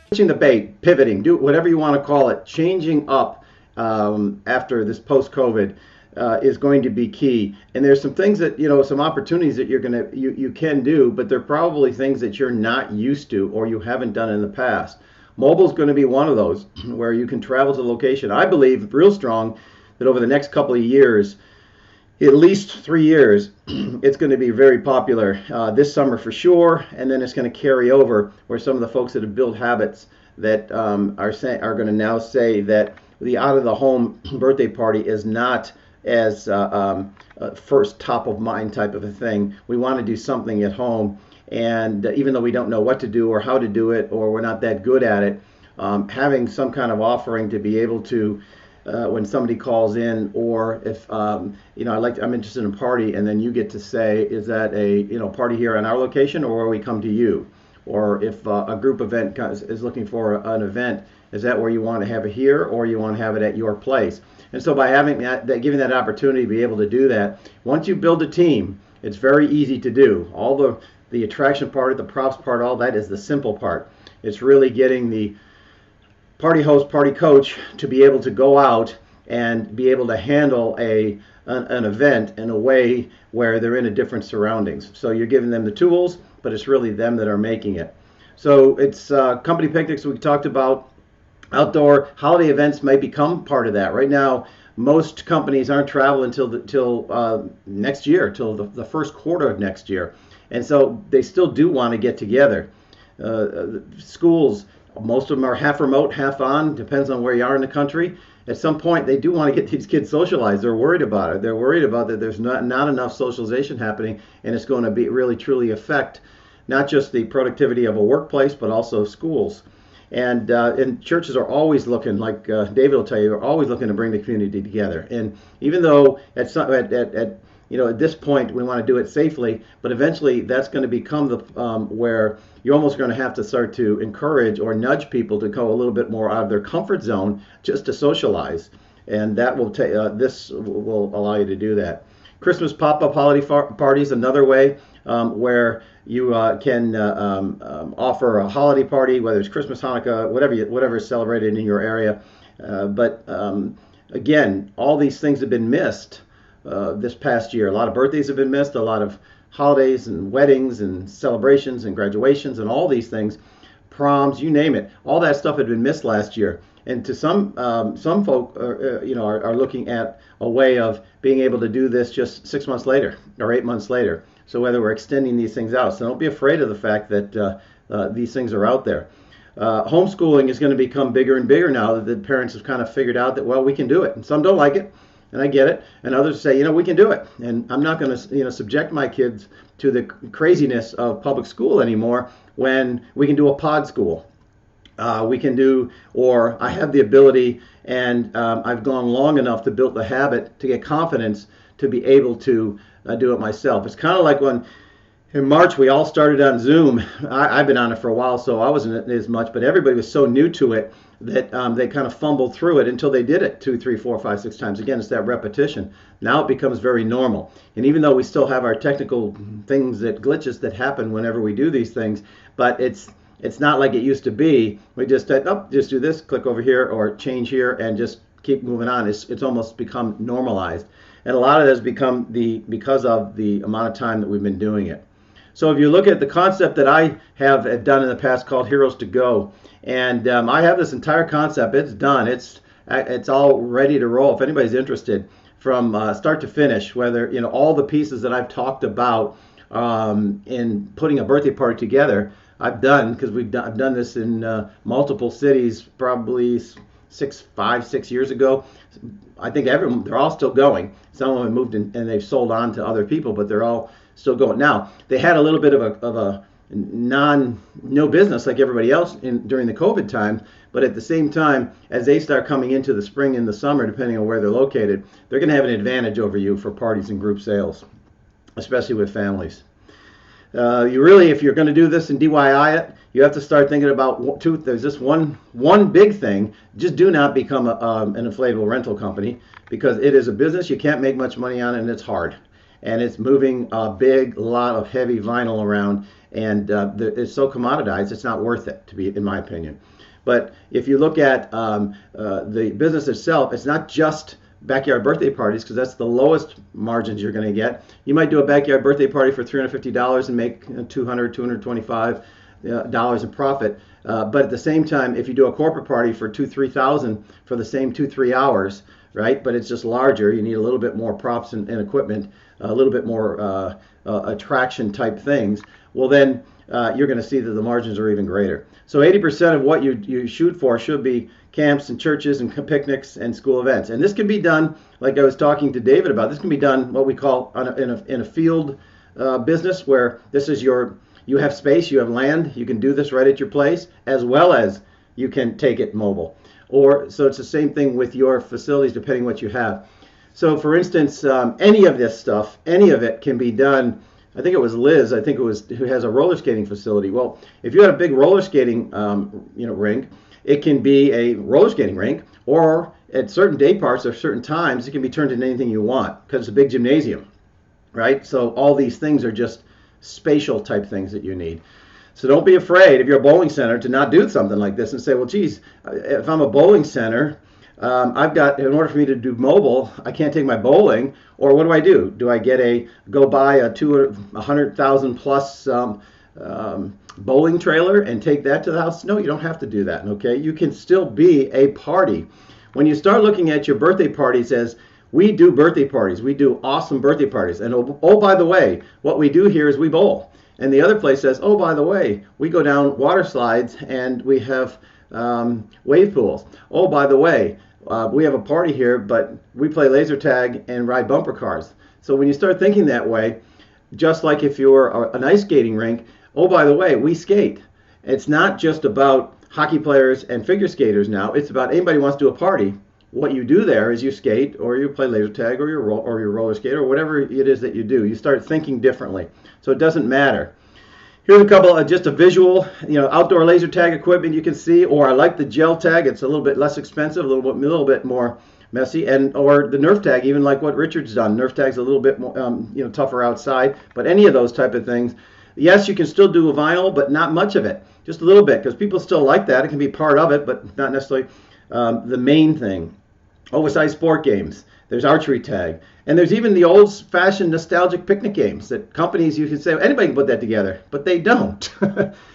switching the bait, pivoting, do whatever you want to call it, changing up after this post-COVID is going to be key. And there's some things that, some opportunities that you can do, but they're probably things that you're not used to or you haven't done in the past. Mobile is going to be one of those where you can travel to the location. I believe real strong that over the next couple of years, at least 3 years, it's going to be very popular this summer for sure, and then it's going to carry over where some of the folks that have built habits that are going to now say that the out of the home birthday party is not as first top of mind type of a thing. We want to do something at home, and even though we don't know what to do or how to do it, or we're not that good at it, having some kind of offering to be able to when somebody calls in, or if I'm interested in a party, and then you get to say, is that a party here on our location, or where we come to you? Or if a group event is looking for an event, is that where you want to have it here, or you want to have it at your place? And so by having giving that opportunity to be able to do that, once you build a team, it's very easy to do. All the attraction part, the props part, all that is the simple part. It's really getting the party host, party coach to be able to go out and be able to handle an event in a way where they're in a different surroundings. So you're giving them the tools, but it's really them that are making it. So it's company picnics we talked about. Outdoor holiday events may become part of that. Right now, most companies aren't traveling until next year, till the first quarter of next year. And so they still do want to get together. Schools, most of them are half remote, half on, depends on where you are in the country. At some point, they do want to get these kids socialized. They're worried about it. They're worried about that there's not enough socialization happening, and it's going to be really truly affect not just the productivity of a workplace, but also schools. And churches are always looking, like David will tell you, are always looking to bring the community together. And even though at this point we want to do it safely, but eventually that's going to become the where you're almost going to have to start to encourage or nudge people to go a little bit more out of their comfort zone just to socialize, and that will this will allow you to do that. Christmas pop-up holiday parties, another way where you can offer a holiday party, whether it's Christmas, Hanukkah, whatever is celebrated in your area. But again, all these things have been missed this past year. A lot of birthdays have been missed, a lot of holidays and weddings and celebrations and graduations and all these things, proms, you name it. All that stuff had been missed last year. And to some folk are looking at a way of being able to do this just 6 months later or 8 months later. So whether we're extending these things out, so don't be afraid of the fact that these things are out there. Homeschooling is going to become bigger and bigger now that the parents have kind of figured out that, well, we can do it. And some don't like it, and I get it. And others say, we can do it. And I'm not going to subject my kids to the craziness of public school anymore when we can do a pod school. We can do, or I have the ability, and I've gone long enough to build the habit to get confidence to be able to do it myself. It's kind of like when in March we all started on Zoom. I've been on it for a while, so I wasn't as much, but everybody was so new to it that they kind of fumbled through it until they did it 2, 3, 4, 5, 6 times. Again, it's that repetition. Now it becomes very normal. And even though we still have our technical things, glitches that happen whenever we do these things, but it's not like it used to be. We just said, just do this, click over here, or change here, and just keep moving on. It's almost become normalized. And a lot of it has become because of the amount of time that we've been doing it. So if you look at the concept that I have done in the past called Heroes to Go, and I have this entire concept. It's done. It's all ready to roll. If anybody's interested, from start to finish, whether all the pieces that I've talked about in putting a birthday party together, I've done, because I've done this in multiple cities, probably 5, 6 years ago. I think they're all still going. Some of them have moved and they've sold on to other people, but they're all still going. Now, they had a little bit of a no business like everybody else during the COVID time, but at the same time, as they start coming into the spring and the summer, depending on where they're located, they're going to have an advantage over you for parties and group sales, especially with families. If you're going to do this and DIY it, you have to start thinking about there's this one big thing. Just do not become an inflatable rental company, because it is a business. You can't make much money on it, and it's hard. And it's moving a big lot of heavy vinyl around. and it's so commoditized, it's not worth it, to be, in my opinion. But if you look at the business itself, it's not just backyard birthday parties, because that's the lowest margins you're going to get. You might do a backyard birthday party for $350 and make $225 in profit. But at the same time, if you do a corporate party for $2,000-3,000 for the same 2-3 hours, right? But it's just larger. You need a little bit more props and equipment, a little bit more attraction type things. Well, then you're going to see that the margins are even greater. So 80% of what you shoot for should be camps and churches and picnics and school events. And this can be done, like I was talking to David about, this can be done what we call in a field business, where this is you have space, you have land, you can do this right at your place, as well as you can take it mobile. So it's the same thing with your facilities, depending what you have. So for instance, any of this stuff, any of it can be done. I think it was Liz, who has a roller skating facility. Well, if you had a big roller skating rink, it can be a roller skating rink, or at certain day parts or certain times, it can be turned into anything you want, because it's a big gymnasium, right? So all these things are just spatial type things that you need. So don't be afraid, if you're a bowling center, to not do something like this and say, well, geez, if I'm a bowling center, I've got, in order for me to do mobile, I can't take my bowling, or what do? Do I go buy a 100,000 plus bowling trailer and take that to the house? No, you don't have to do that, okay? You can still be a party. When you start looking at your birthday parties as, we do birthday parties, we do awesome birthday parties, and oh, by the way, what we do here is we bowl. And the other place says, oh, by the way, we go down water slides and we have wave pools. Oh, by the way, we have a party here, but we play laser tag and ride bumper cars. So when you start thinking that way, just like if you're an ice skating rink, oh, by the way, we skate. It's not just about hockey players and figure skaters now. It's about anybody who wants to do a party. What you do there is you skate, or you play laser tag, or you roller skate, or whatever it is that you do. You start thinking differently. So it doesn't matter. Here's a couple of just a visual, outdoor laser tag equipment you can see. Or I like the gel tag. It's a little bit less expensive, a little bit more messy, or the Nerf tag, even like what Richard's done. Nerf tag's a little bit more, tougher outside. But any of those type of things, yes, you can still do a vinyl, but not much of it. Just a little bit, because people still like that. It can be part of it, but not necessarily the main thing. Oversized sport games. There's archery tag. And there's even the old-fashioned nostalgic picnic games that companies, you can say, anybody can put that together, but they don't.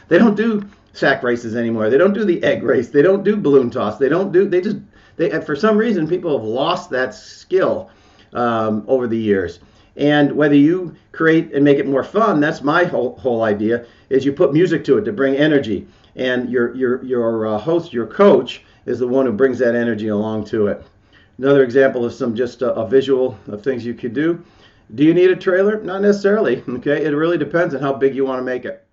They don't do sack races anymore. They don't do the egg race. They don't do balloon toss. For some reason, people have lost that skill over the years. And whether you create and make it more fun, that's my whole idea, is you put music to it to bring energy. And your host, your coach, is the one who brings that energy along to it. Another example of just a visual of things you could do. Do you need a trailer? Not necessarily. Okay, it really depends on how big you want to make it.